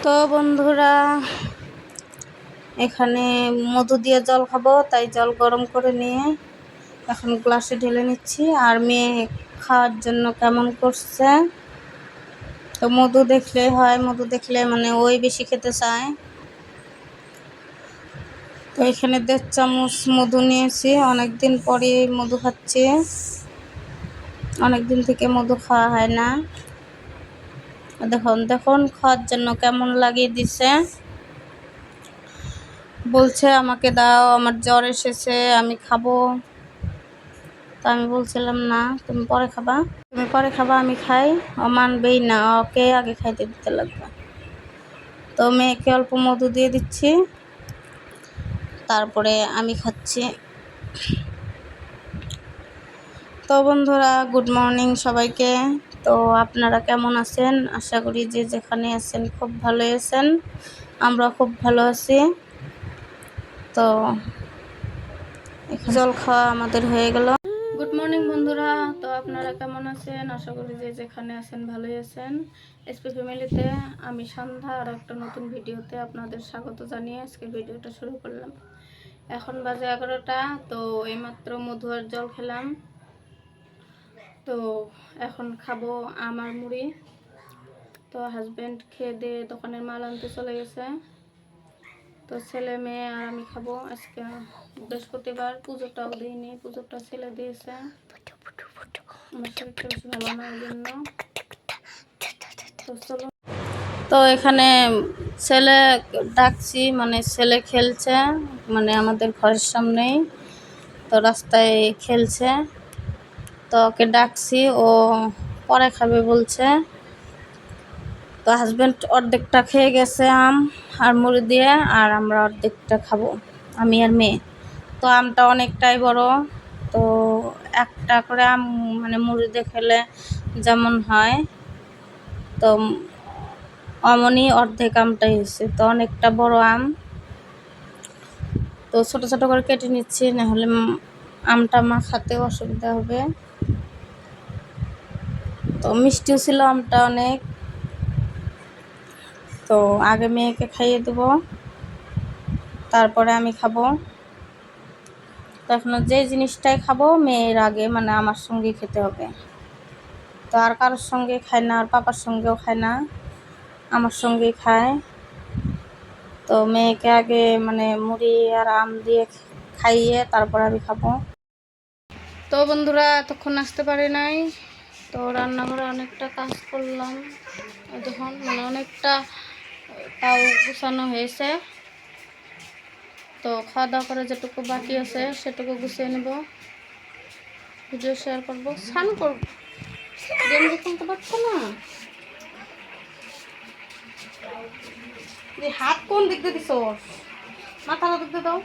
তো বন্ধুরা, এখানে মধু দিয়ে জল খাবো, তাই জল গরম করে নিয়ে এখন গ্লাসে ঢেলে নিচ্ছি। আর মেয়ে খাওয়ার জন্য কেমন করছে, তো মধু দেখলে হয়, মধু দেখলে মানে ওই বেশি খেতে চায়। তো এখানে 1.5 চামচ মধু নিয়েছি, অনেকদিন পরে মধু খাচ্ছি, অনেকদিন থেকে মধু খাওয়া হয় না। দেখুন দেখুন খাওয়ার জন্য কেমন লাগিয়ে দিছে, বলছে আমাকে দাও, আমার জ্বর এসেছে, আমি খাবো। তো আমি বলছিলাম না, তুমি পরে খাবা, আমি খাই। ও মানবেই না, ওকে আগে খাইতে দিতে লাগবে। তো মেয়েকে অল্প মধু দিয়ে দিচ্ছি, তারপরে আমি খাচ্ছি। তো বন্ধুরা, গুড মর্নিং সবাইকে। তো আপনারা কেমন আছেন? আশা করি যে যেখানে আছেন খুব ভালো আছেন, আমরা খুব ভালো আছি। তো জল খাওয়া আমাদের হয়ে গেল। গুড মর্নিং বন্ধুরা, তো আপনারা কেমন আছেন? আশা করি যে যেখানে আছেন ভালোই আছেন। এসপি ফ্যামিলিতে আমি সন্ধ্যা আর একটা নতুন ভিডিওতে আপনাদের স্বাগত জানিয়ে আজকে ভিডিওটা শুরু করলাম। এখন বাজে 11টা। তো এইমাত্র মধু আর জল খেলাম। তো এখন খাবো আমার মুড়ি। তো হাজব্যান্ড খেয়ে দিয়ে দোকানের মাল আনতে চলে গেছে। তো ছেলে মেয়ে আর আমি খাবো। আজকে বৃহস্পতিবার, পুজোটাও দিইনি, পুজোটা ছেলে দিয়েছে। আমার শরীরটা বেশি ভালো না, ওই জন্য। তো চলো, তো এখানে ছেলে ডাকছি, মানে ছেলে খেলছে, মানে আমাদের ঘরের সামনেই, তো রাস্তায় খেলছে। তো ওকে ডাকছি, ও পরে খাবে বলছে। তো হাজব্যান্ড অর্ধেকটা খেয়ে গেছে আম আর মুড়ি দিয়ে, আর আমরা অর্ধেকটা খাবো, আমি আর মেয়ে। তো আমটা অনেকটাই বড়, তো একটা করে আম মানে মুড়ি দিয়ে খেলে যেমন হয়, তো অমনি অর্ধেক আমটাই হয়েছে। তো অনেকটা বড় আম, তো ছোট ছোট করে কেটে নিচ্ছি, নাহলে আমটা মাখাতেও অসুবিধা হবে। তো মিষ্টিও ছিল আমটা অনেক। তো আগে মেয়েকে খাইয়ে দেবো, তারপরে আমি খাবো। তো এখন যে জিনিসটাই খাবো মেয়ের আগে, মানে আমার সঙ্গে খেতে হবে। তো আর কারোর সঙ্গে খায় না, আর পাপার সঙ্গেও খায় না, আমার সঙ্গেই খায়। তো মেয়েকে আগে মানে মুড়ি আর আম দিয়ে খাইয়ে তারপর আমি খাবো। তো বন্ধুরা, এতক্ষণ আসতে পারি নাই। তো রান্নাঘরে অনেকটা কাজ করলাম, দেখুন মানে অনেকটা তাও গুছানো হয়েছে। তো খাওয়া দাওয়া করে যেটুকু বাকি আছে সেটুকু গুছিয়ে নেব, ভিডিও শেয়ার করবো, স্নান করবো। গেঞ্জি খুলতে পারছো না, হাত কোন দিক দিয়ে দিছ, মাথা দিক দিয়ে দাও।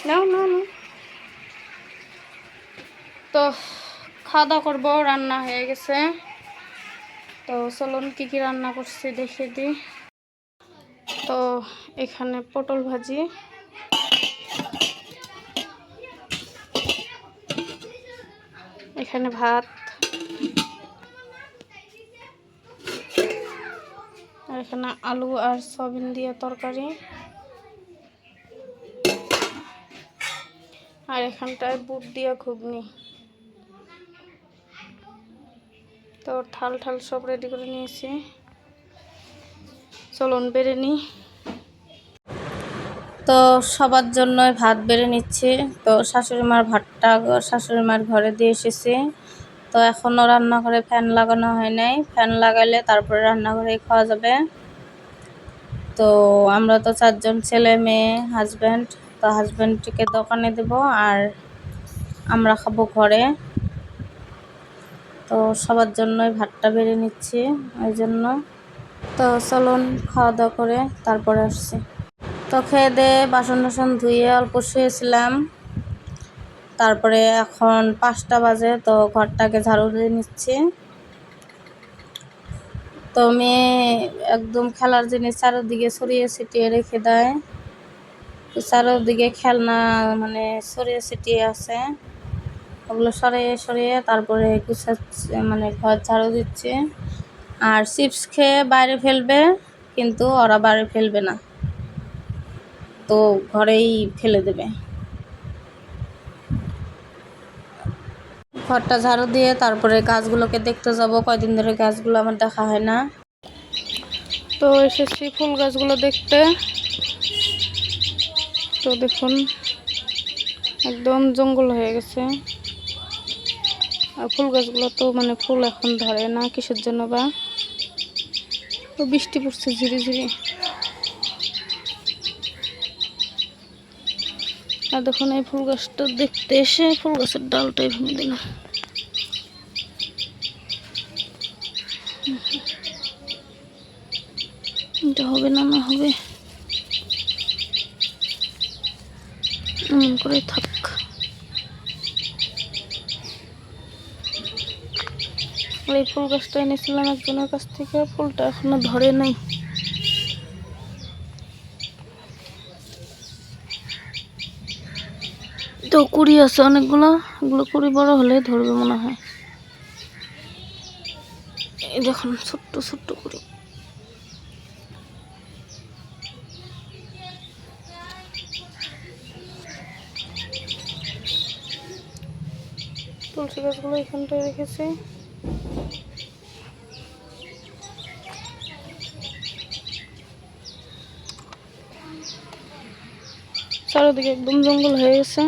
নাও নাও নাও। তো খাওয়া দাওয়া করবো, রান্না হয়ে গেছে। তো চলুন কি কি রান্না করছি দেখিয়ে দিই। তো এখানে পটল ভাজি, এখানে ভাত, আর এখানে আলু আর সয়াবিন দিয়ে তরকারি, আর এখানটায় বুট দিয়ে ঘুগনি। তো ঠাল ঠাল সব রেডি করে নিয়েছি, চলুন বেড়ে নিই। তো সবার জন্যই ভাত বেড়ে নিচ্ছি। তো শাশুড়ি মার ভাতটা শাশুড়ি মার ঘরে দিয়ে এসেছি। তো এখনও রান্নাঘরে ফ্যান লাগানো হয় নাই, ফ্যান লাগালে তারপরে রান্নাঘরে খাওয়া যাবে। তো আমরা তো 4 জন, ছেলে মেয়ে হাজব্যান্ড। তো হাজব্যান্ডকে দোকানে দেব, আর আমরা খাবো ঘরে। তো সবার জন্যই ভাতটা বেড়ে নিচ্ছি ওই জন্য। তো চলুন খাওয়া দাওয়া করে তারপরে আসছি। তো খেয়ে দিয়ে বাসন টাসন ধুয়ে অল্প শুয়েছিলাম, তারপরে এখন 5টা বাজে। তো ঘরটাকে ঝাড়ু দিয়ে নিচ্ছি। তো মেয়ে একদম খেলার জিনিস চারোদিকে ছড়িয়ে ছিটিয়ে রেখে দেয়, তো চারোদিকে খেলনা মানে ছড়িয়ে ছিটিয়ে আছে। ওগুলো সরিয়ে সরিয়ে তারপরে গুছাচ্ছে, মানে ঘর ঝাড়ু দিচ্ছে। আর চিপস খেয়ে বাইরে ফেলবে, কিন্তু ওরা বাইরে ফেলবে না, তো ঘরেই ফেলে দেবে। ঘরটা ঝাড়ু দিয়ে তারপরে গাছগুলোকে দেখতে যাব, কয়দিন ধরে গাছগুলো আমার দেখা হয় না। তো এসেছি ফুল গাছগুলো দেখতে। তো দেখুন একদম জঙ্গল হয়ে গেছে। আর ফুল গাছগুলো তো মানে ফুল এখন ধরে না, কিসের জন্য বা। তো বৃষ্টি পড়ছে ঝিরি ঝিরি। আর দেখুন এই ফুল গাছটা দেখতে এসে ফুল গাছের ডালটাই ভেঙে দিলাম। এটা হবে না, না হবে এমন করে থাক। এই ফুল গাছটা এনেছিলাম একজনের কাছ থেকে, ফুলটা এখনো ধরে নাই। তো কুড়ি আছে অনেকগুলো, এগুলো কুড়ি বড় হলে ধরবে মনে হয়। এই দেখুন ছোট্ট ছোট্ট কুড়ি। তুলসী গাছগুলো এখানটায় রেখেছি। চারিদিকে একদম জঙ্গল হয়ে গেছে।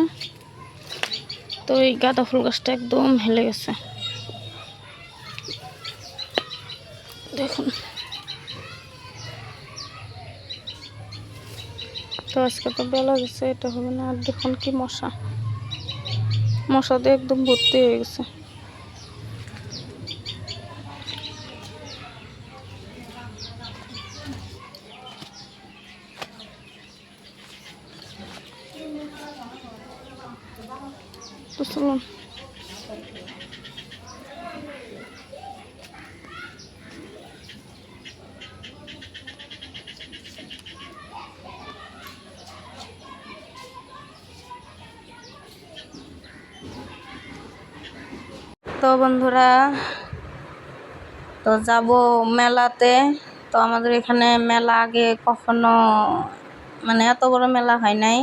তো এই গাঁদা ফুল গাছটা একদম হেলে গেছে দেখুন। তো আজকে তো বেলা গেছে, এটা হবে না। আর দেখুন কি মশা, মশা দিয়ে একদম ভর্তি হয়ে গেছে। তো চলুন তো বন্ধুরা, তো যাব মেলাতে। তো আমাদের এখানে মেলা আগে কখনো মানে এত বড় মেলা হয় নাই।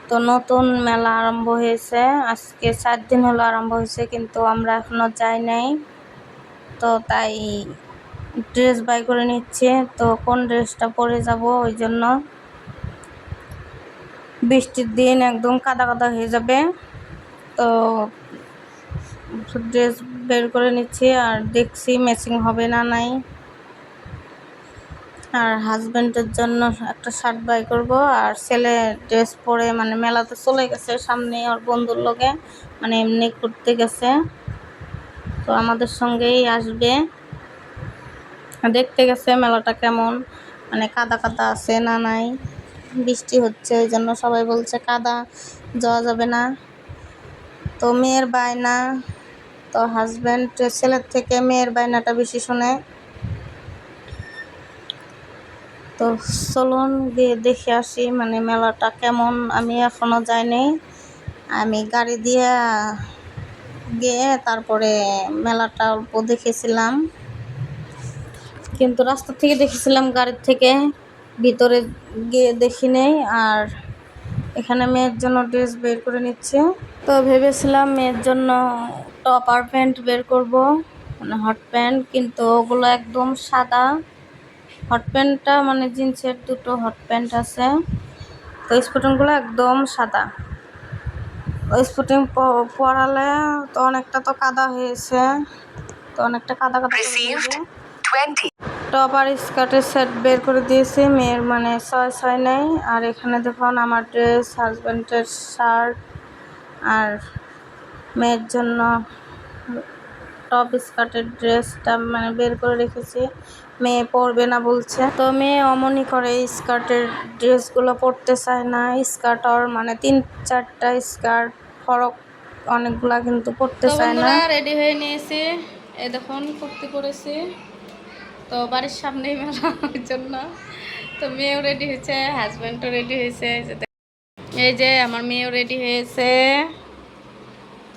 তো নতুন মেলা আরম্ভ হয়েছে, আজকে 4 দিন হলো আরম্ভ হয়েছে, কিন্তু আমরা এখনো যাই নাই। তো তাই ড্রেস বাই করে নিচ্ছে। তো কোন ড্রেসটা পরে যাব, ওই জন্য বৃষ্টির দিন একদম কাদা কাদা হয়ে যাবে। তো ড্রেস বের করে নিচ্ছি আর দেখছি ম্যাচিং হবে না নাই। আর হাজব্যান্ডের জন্য একটা শার্ট বাই করব। আর ছেলে ড্রেস পরে মানে মেলাতে চলে গেছে, সামনে ওর বন্ধুর লগে মানে এমনি ঘুরতে গেছে। তো আমাদের সঙ্গেই আসবে, দেখতে গেছে মেলাটা কেমন, মানে কাদা কাদা আছে না নাই। বৃষ্টি হচ্ছে, ওই জন্য সবাই বলছে কাদা, যাওয়া যাবে না। তো মেয়ের বায়না, তো হাজব্যান্ড ছেলের থেকে মেয়ের বায়নাটা বেশি শোনে। তো চলুন গিয়ে দেখে আসি মানে মেলাটা কেমন। আমি এখনও যাইনি, আমি গাড়ি দিয়ে গিয়ে তারপরে মেলাটা অল্প দেখেছিলাম, কিন্তু রাস্তা থেকে দেখেছিলাম, গাড়ির থেকে ভিতরে গিয়ে দেখি নেই। আর এখানে মেয়ের জন্য ড্রেস বের করে নিচ্ছে। তো ভেবেছিলাম মেয়ের জন্য টপ আর প্যান্ট বের করব, মানে হট প্যান্ট, কিন্তু ওগুলো একদম সাদা। হট প্যান্টটা মানে জিন্সের দুটো হট প্যান্ট আছে, তো স্পোর্টিংগুলো একদম সাদা। ওই স্পোর্টিং পরালে তো অনেকটা তো কাদা হয়েছে, তো অনেকটা কাদা কাদা টপ আর স্কার্টের সেট বের করে দিয়েছি মেয়ের, মানে 6 নেই। আর এখানে দেখুন আমার ড্রেস, হাজব্যান্ডের শার্ট, আর মেয়ের জন্য টপ স্কার্টের ড্রেসটা মানে বের করে রেখেছি। মেয়ে পরবে না বলছে, তো মেয়ে অমনই করে, স্কার্টের ড্রেসগুলো পরতে চায় না। স্কার্ট আর মানে 3-4টা স্কার্ট ফরক অনেকগুলা, কিন্তু পরতে চায় না। রেডি হয়ে নিয়েছি, এই দেখুন কুর্তি পরেছি। তো বাড়ির সামনেই মেলা, ওই জন্য। তো মেয়েও রেডি হয়েছে, হাজব্যান্ডও রেডি হয়েছে। এই যে আমার মেয়েও রেডি হয়েছে।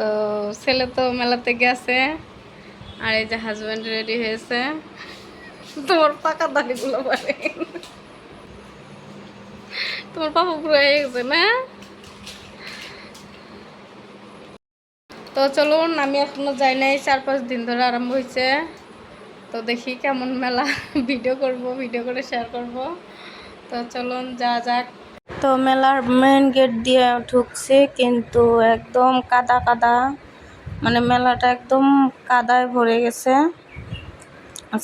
তো ছেলে তো মেলাতে গেছে, আর এই যে হাজব্যান্ড রেডি হয়েছে। তোমার পাকা দাড়িগুলো পারে, তোমার পাপা পুরো হয়ে গেছে না? তো চলুন, আমি এখনো যাই নাই, 4-5 দিন ধরে আরম্ভ হয়েছে। তো দেখি কেমন মেলা, ভিডিও করব, ভিডিও করে শেয়ার করব। তো চলুন যা যাক। তো মেলার মেন গেট দিয়ে ঢুকছি, কিন্তু একদম কাদা কাদা, মানে মেলাটা একদম কাদায় ভরে গেছে,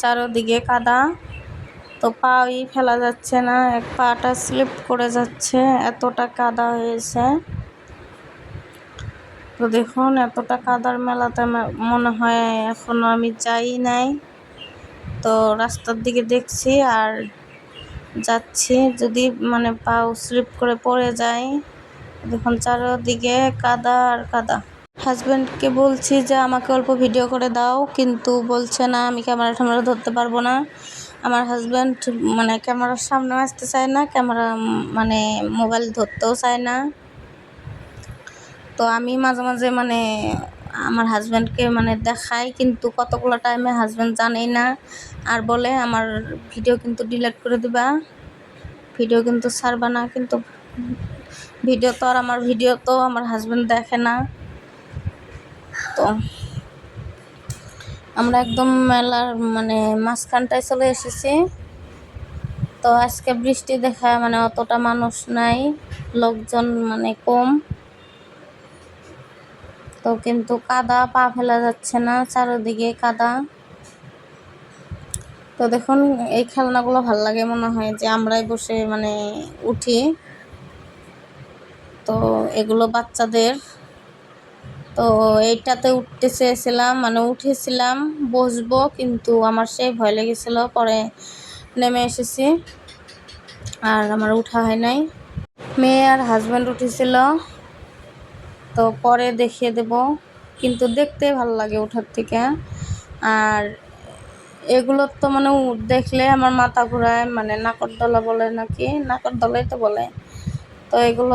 চারোদিকে কাদা। তো পাই ফেলা যাচ্ছে না, এক পাটা স্লিপ করে যাচ্ছে, এতটা কাদা হয়েছে। তো দেখুন, এতটা কাদার মেলাতে মনে হয় এখনো আমি যাই নাই। তো রাস্তার দিকে দেখছি আর যাচ্ছি, যদি মানে পাও স্লিপ করে পড়ে যায়। দেখুন চারদিকে কাদা আর কাদা। হাজব্যান্ডকে বলছি যে আমাকে অল্প ভিডিও করে দাও, কিন্তু বলছে না, আমি ক্যামেরা ধরতে পারবো না। আমার হাজব্যান্ড মানে ক্যামেরার সামনেও আসতে চায় না, ক্যামেরা মানে মোবাইল ধরতেও চায় না। তো আমি মাঝে মাঝে মানে আমার হাজব্যান্ডকে মানে দেখাই, কিন্তু কতগুলো টাইমে হাজব্যান্ড জানেই না, আর বলে আমার ভিডিও কিন্তু ডিলিট করে দিবা, ভিডিও কিন্তু ছাড়বা না। কিন্তু ভিডিও তো আর আমার ভিডিও তো আমার হাজব্যান্ড দেখে না। তো আমরা একদম মেলার মানে মাঝখানটায় চলে এসেছি। তো আজকে বৃষ্টি দেখা মানে অতটা মানুষ নাই, লোকজন মানে কম। তো কিন্তু কাদা, পা ফেলা যাচ্ছে না, চারিদিকে কাদা। তো দেখুন, এই খেলনাগুলো ভাল লাগে, মনে হয় যে আমরাই বসে মানে উঠি। তো এগুলো বাচ্চাদের। তো এইটাতে উঠতে চেয়েছিলাম, মানে উঠেছিলাম, বসবো, কিন্তু আমার সেই ভয় লেগেছিল, পরে নেমে এসেছি, আর আমার উঠা হয় নাই। মেয়ে আর হাজব্যান্ড উঠেছিল, তো পরে দেখিয়ে দেব, কিন্তু দেখতে ভালো লাগে ওঠার থেকে। আর এগুলোর তো মানে দেখলে আমার মাথা ঘুরায়, মানে নাকরদোলা বলে নাকি, নাকরদোলাই তো বলে। তো এগুলো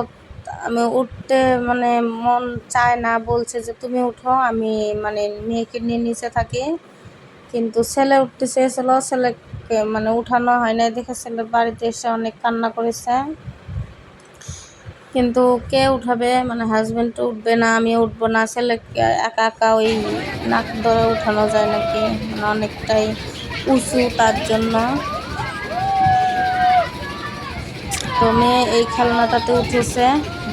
আমি উঠতে মানে মন চায় না, বলছে যে তুমি উঠো, আমি মানে মেয়েকে নিয়ে নিচে থাকি। কিন্তু ছেলে উঠতে চেয়েছিল, ছেলেকে মানে উঠানো হয় নাই দেখে ছেলে বাড়িতে এসে অনেক কান্না করেছে। কিন্তু কে উঠাবে, মানে হাজব্যান্ড তো উঠবে না, আমি উঠবো না, ছেলেকে একা একা ওই নাক ধরে উঠানো যায় নাকি, মানে অনেকটাই উঁচু তার জন্য। তো মেয়ে এই খেলনাটাতে উঠেছে,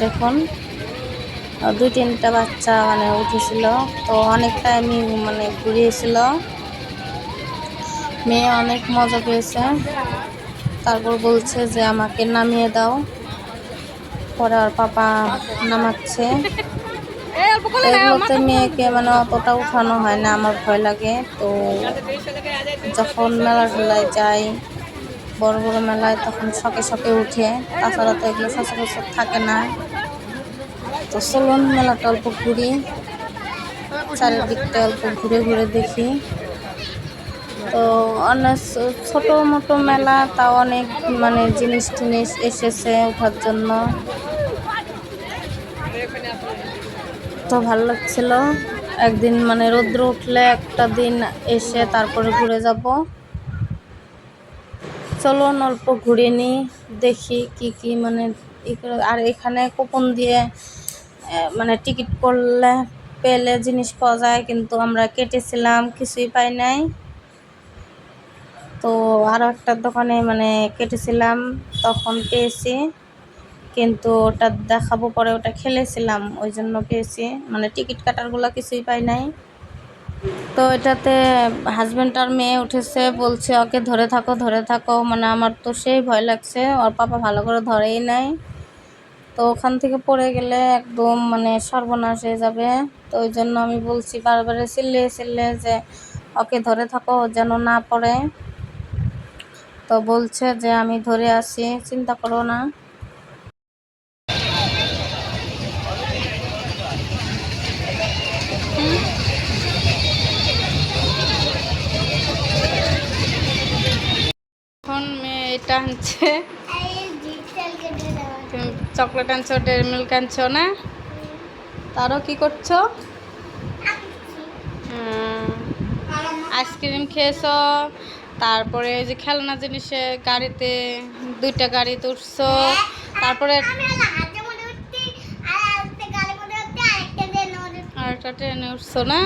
দেখুন 2-3টা বাচ্চা মানে উঠেছিল। তো অনেকটা আমি মানে ঘুরিয়েছিল, মেয়ে অনেক মজা পেয়েছে। তারপর বলছে যে আমাকে নামিয়ে দাও, পরে আর পাপা নামাচ্ছে। এগুলোতে মেয়েকে মানে অতটা উঠানো হয় না, আমার ভয় লাগে। তো যখন মেলা ঠেলায় যাই, বড় বড় মেলায়, তখন শখে শখে উঠে, তাছাড়া তো এগুলো সচরাচর থাকে না। তো চলুন মেলাটা অল্প ঘুরি, চারিদিকটা অল্প ঘুরে ঘুরে দেখি। তো অনেক ছোট মোটো মেলা, তাও অনেক মানে জিনিস টিনিস এসেছে ওঠার জন্য। তো ভালো লাগছিল, একদিন মানে রৌদ্র উঠলে একটা দিন এসে তারপরে ঘুরে যাব। চলুন অল্প ঘুরে নিই, দেখি কি কি মানে আর এখানে কুপন দিয়ে মানে টিকিট করলে পেলে জিনিস পাওয়া যায়, কিন্তু আমরা কেটেছিলাম, কিছুই পাই নাই। তো আরও একটা দোকানে মানে কেটেছিলাম, তখন পেয়েছি, কিন্তু ওটা দেখাবো পরে, ওটা খেলেছিলাম ওই জন্য পেয়েছি, মানে টিকিট কাটারগুলো কিছুই পাই নাই। তো এটাতে হাজব্যান্ড আর মেয়ে উঠেছে, বলছে ওকে ধরে থাকো ধরে থাকো, মানে আমার তো সেই ভয় লাগছে, ওর পাপা ভালো করে ধরেই নাই। তো ওখান থেকে পড়ে গেলে একদম মানে সর্বনাশ হয়ে যাবে। তো ওই জন্য আমি বলছি বারবার চিল্লিয়ে চিল্লিয়ে যে ওকে ধরে থাকো যেন না পড়ে। তো বলছে যে আমি ধরে আছি, চিন্তা করো না। এখন মেয়ে এটা আনছে, তুমি চকলেট আনছো, ডেয়ারি মিল্ক আনছো না, তারও কি করছো? আইসক্রিম খেয়েছো, তারপরে যে খেলনা জিনিসে গাড়িতে 2টা গাড়িতে উঠছো, তারপরে আরেকটা ট্রেনে উঠছো না।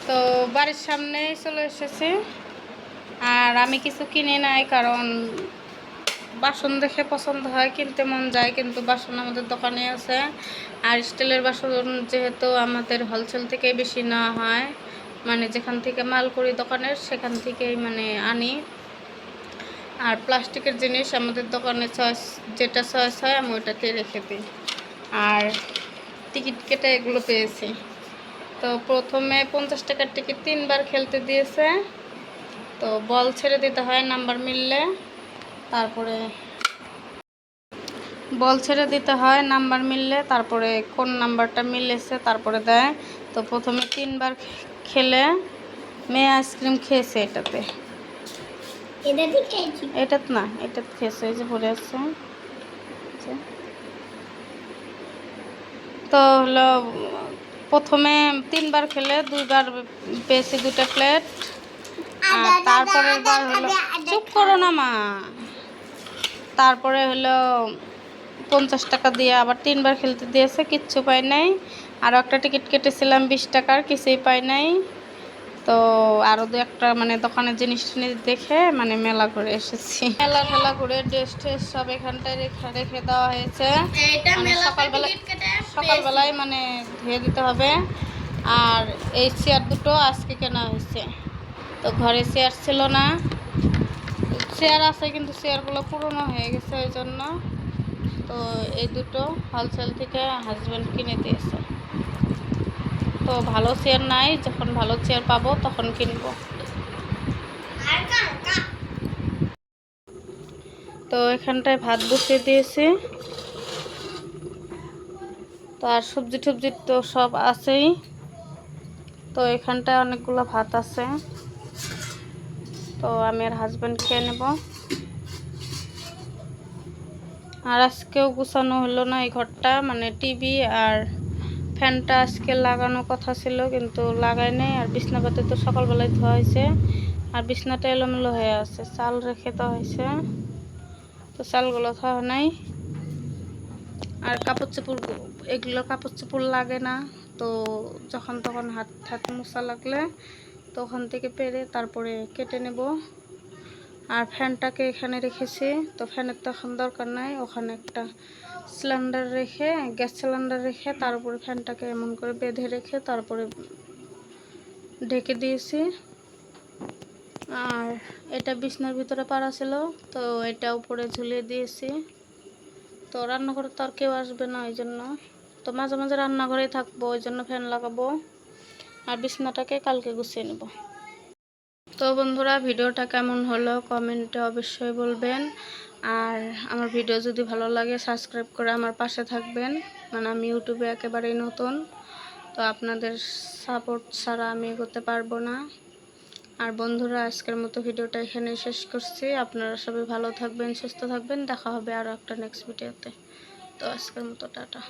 তো বাড়ির সামনেই চলে এসেছি। আর আমি কিছু কিনে নাই, কারণ বাসন দেখে পছন্দ হয়, কিনতে মন যায়, কিন্তু বাসন আমাদের দোকানে আছে। আর স্টিলের বাসন যেহেতু আমাদের হোলসেল থেকেই বেশি নেওয়া হয়, মানে যেখান থেকে মাল করি দোকানের সেখান থেকেই মানে আনি। আর প্লাস্টিকের জিনিস আমাদের দোকানে যেটা চয়েস হয় আমি ওইটাকে রেখে দিই। আর টিকিট কেটে এগুলো পেয়েছি। তো প্রথমে 50 টাকার টিকিট 3বার খেলতে দিয়েছে। তো বল ছেড়ে দিতে হয় নাম্বার মিললে, তারপরে তারপরে কোন নাম্বারটা মিলেছে তারপরে দেয়। তো প্রথমে 3বার খেলে মেয়ে আইসক্রিম খেয়েছে এটাতে না, এটা খেয়েছে, এই যে পড়ে আছে। তো হলো প্রথমে 3বার খেলে 2বার পেয়েছি 2টা প্লেট। আর তারপরের বার হলো, চুপ করো না মা, তারপরে হলো 50 টাকা দিয়ে আবার 3বার খেলতে দিয়েছে, কিচ্ছু পাই নাই। আরও একটা টিকিট কেটেছিলাম 20 টাকার, কিছুই পাই নাই। তো আরও 2-একটা মানে দোকানের জিনিস দেখে মানে মেলা করে এসেছি। মেলা ঠেলা করে ড্রেস ট্রেস সব এখানটায় রেখে দেওয়া হয়েছে। মানে সকালবেলায় মানে ধুয়ে দিতে হবে। আর এই চেয়ার দুটো আজকে কেনা হয়েছে। তো ঘরে চেয়ার ছিল না, চেয়ার আছে কিন্তু চেয়ারগুলো পুরনো হয়ে গেছে, ওই জন্য। তো এই দুটো হোলসেল থেকে হাজব্যান্ড কিনে দিয়েছে। তো ভালো চেয়ার নাই, যখন ভালো চেয়ার পাবো তখন কিনবো। তো এখানটায় ভাত বসিয়ে দিয়েছি। তো আর সবজি টবজি তো সব আছেই। তো এখানটায় অনেকগুলো ভাত আছে। তো আমি আর হাজব্যান্ড খেয়ে নেব। আর আজকেও গুছানো হলো না এই ঘরটা, মানে টিভি আর ফ্যানটা আজকে লাগানোর কথা ছিল কিন্তু লাগাই নাই। আর বিছনাপাতি তো সকালবেলায় ধোয়া হয়েছে, আর বিছনাটা এলোমেলো হয়ে আছে, চাল রেখে দেওয়া হয়েছে, তো চালগুলো ধোয়া নাই। আর কাপড় চোপড়, এগুলো কাপড় চোপড় লাগে না, তো যখন তখন হাত মোছা লাগলে তখন থেকে পেরে তারপরে কেটে নেব। আর ফ্যানটাকে এখানে রেখেছি, তো ফ্যানের তো এখন দরকার নাই, ওখানে একটা সিলিন্ডার রেখে, গ্যাস সিলিন্ডার রেখে তার উপরে ফ্যানটাকে এমন করে বেঁধে রেখে তারপরে ঢেকে দিয়েছি। আর এটা বিছনার ভিতরে পাড়া ছিল, তো এটা উপরে ঝুলিয়ে দিয়েছি। তো রান্নাঘরে তো আর কেউ আসবে না, ওই জন্য তো মাঝে মাঝে রান্নাঘরেই থাকবো, ওই জন্য ফ্যান লাগাবো। আর বিছনাটাকে কালকে গুছিয়ে নেব। তো বন্ধুরা, ভিডিওটা কেমন হলো কমেন্টে অবশ্যই বলবেন। আর আমার ভিডিও যদি ভালো লাগে সাবস্ক্রাইব করে আমার পাশে থাকবেন, মানে আমি ইউটিউবে একেবারেই নতুন, তো আপনাদের সাপোর্ট ছাড়া আমি এগোতে পারবো না। আর বন্ধুরা, আজকের মতো ভিডিওটা এখানেই শেষ করছি। আপনারা সবাই ভালো থাকবেন, সুস্থ থাকবেন, দেখা হবে আরও একটা নেক্সট ভিডিওতে। তো আজকের মতো টাটা।